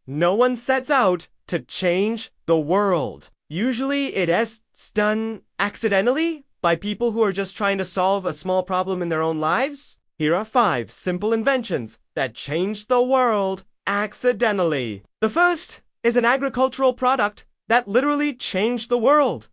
no one sets out to change the world. Usually it is done accidentally by people who are just trying to solve a small problem in their own lives. Here are 5 simple inventions that changed the world accidentally. The first is an agricultural product that literally changed the world.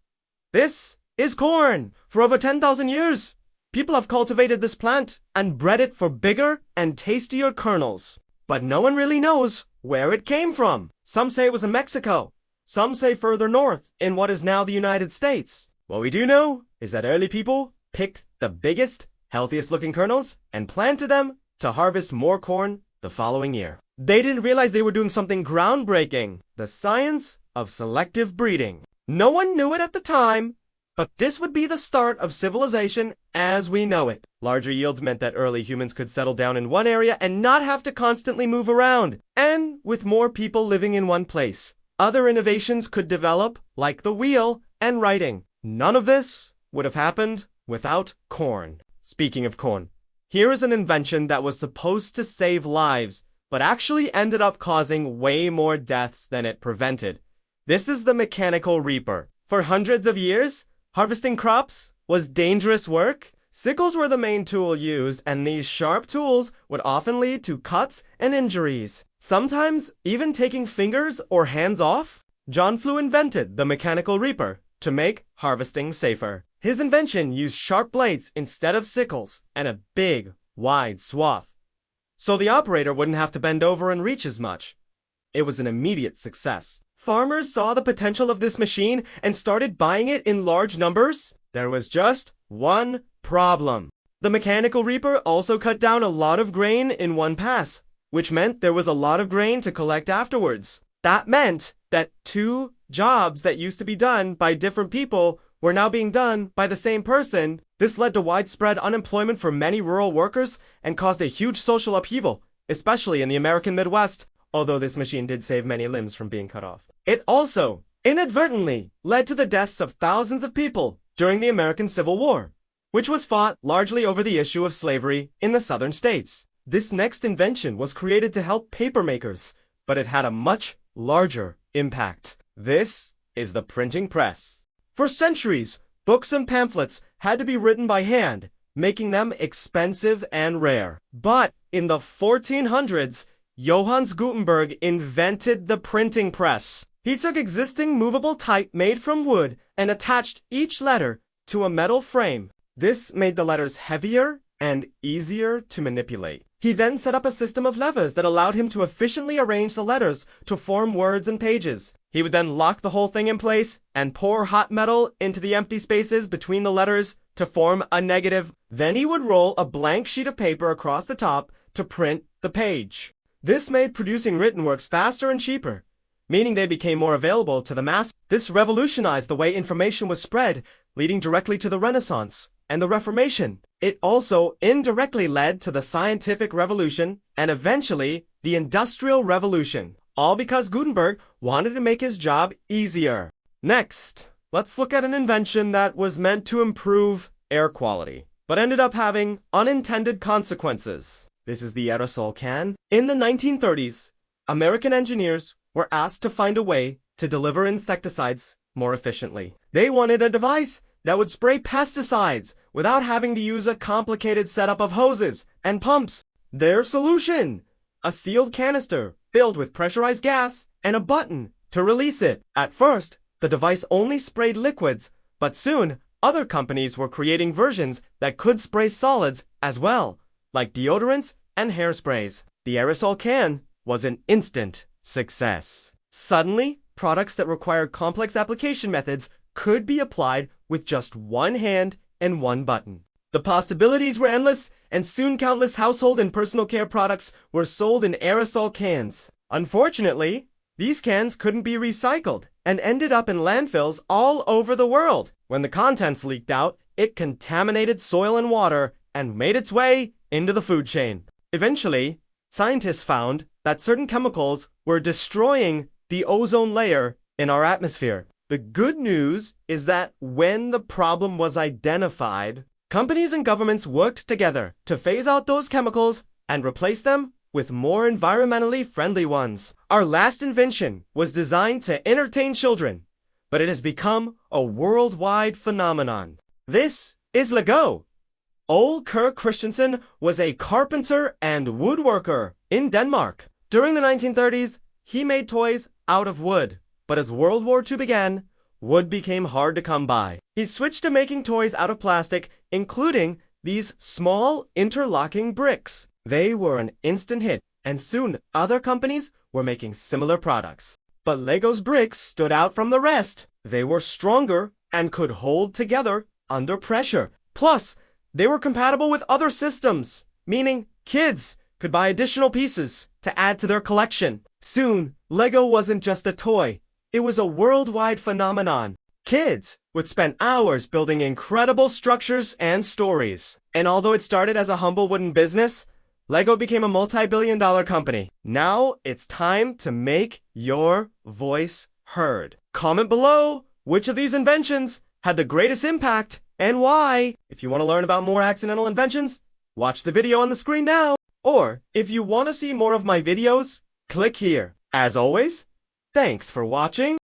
This is corn. For over 10,000 years, people have cultivated this plant and bred it for bigger and tastier kernels. But no one really knows where it came from. Some say it was in Mexico. Some say further north in what is now the United States. What we do know is that early people picked the biggest, healthiest looking kernels and planted them to harvest more corn the following year. They didn't realize they were doing something groundbreaking, the science of selective breeding. No one knew it at the time, but this would be the start of civilization as we know it. Larger yields meant that early humans could settle down in one area and not have to constantly move around. And with more people living in one place, other innovations could develop, like the wheel and writing. None of this would have happened without corn. Speaking of corn, here is an invention that was supposed to save lives, but actually ended up causing way more deaths than it prevented. This is the mechanical reaper. For hundreds of years, harvesting crops was dangerous work. Sickles were the main tool used, and these sharp tools would often lead to cuts and injuries. Sometimes even taking fingers or hands off. John Flew invented the mechanical reaper to make harvesting safer. His invention used sharp blades instead of sickles and a big, wide swath, so the operator wouldn't have to bend over and reach as much. It was an immediate success. Farmers saw the potential of this machine and started buying it in large numbers. There was just one problem. The mechanical reaper also cut down a lot of grain in one pass, which meant there was a lot of grain to collect afterwards. That meant that 2 jobs that used to be done by different people were now being done by the same person. This led to widespread unemployment for many rural workers and caused a huge social upheaval, especially in the American Midwest, although this machine did save many limbs from being cut off. It also inadvertently led to the deaths of thousands of people during the American Civil War, which was fought largely over the issue of slavery in the southern states. This next invention was created to help papermakers, but it had a much larger impact. This is the printing press. For centuries, books and pamphlets had to be written by hand, making them expensive and rare. But in the 1400s, Johannes Gutenberg invented the printing press. He took existing movable type made from wood and attached each letter to a metal frame. This made the letters heavier and easier to manipulate. He then set up a system of levers that allowed him to efficiently arrange the letters to form words and pages. He would then lock the whole thing in place and pour hot metal into the empty spaces between the letters to form a negative. Then he would roll a blank sheet of paper across the top to print the page. This made producing written works faster and cheaper, meaning they became more available to the mass. This revolutionized the way information was spread, leading directly to the Renaissance and the Reformation. It also indirectly led to the scientific revolution and eventually the Industrial Revolution, all because Gutenberg wanted to make his job easier. Next, let's look at an invention that was meant to improve air quality, but ended up having unintended consequences. This is the aerosol can. In the 1930s, American engineers were asked to find a way to deliver insecticides more efficiently. They wanted a device that would spray pesticides without having to use a complicated setup of hoses and pumps. Their solution: a sealed canister filled with pressurized gas and a button to release it. At first, the device only sprayed liquids, but soon other companies were creating versions that could spray solids as well, like deodorants and hairsprays. The aerosol can was an instant success. Suddenly, products that required complex application methods could be applied with just one hand and one button. The possibilities were endless, and soon countless household and personal care products were sold in aerosol cans. Unfortunately, these cans couldn't be recycled and ended up in landfills all over the world. When the contents leaked out, it contaminated soil and water and made its way into the food chain. Eventually, scientists found that certain chemicals were destroying the ozone layer in our atmosphere. The good news is that when the problem was identified, companies and governments worked together to phase out those chemicals and replace them with more environmentally friendly ones. Our last invention was designed to entertain children, but it has become a worldwide phenomenon. This is Lego. Ole Kirk Christensen was a carpenter and woodworker in Denmark. During the 1930s, he made toys out of wood, but as World War II began, wood became hard to come by. He switched to making toys out of plastic, including these small interlocking bricks. They were an instant hit, and soon other companies were making similar products. But Lego's bricks stood out from the rest. They were stronger and could hold together under pressure. Plus, they were compatible with other systems, meaning kids could buy additional pieces to add to their collection. Soon, Lego wasn't just a toy. It was a worldwide phenomenon. Kids would spend hours building incredible structures and stories. And although it started as a humble wooden business, Lego became a multi-billion-dollar company. Now it's time to make your voice heard. Comment below which of these inventions had the greatest impact and why. If you want to learn about more accidental inventions, watch the video on the screen now. Or if you want to see more of my videos, click here. As always, thanks for watching.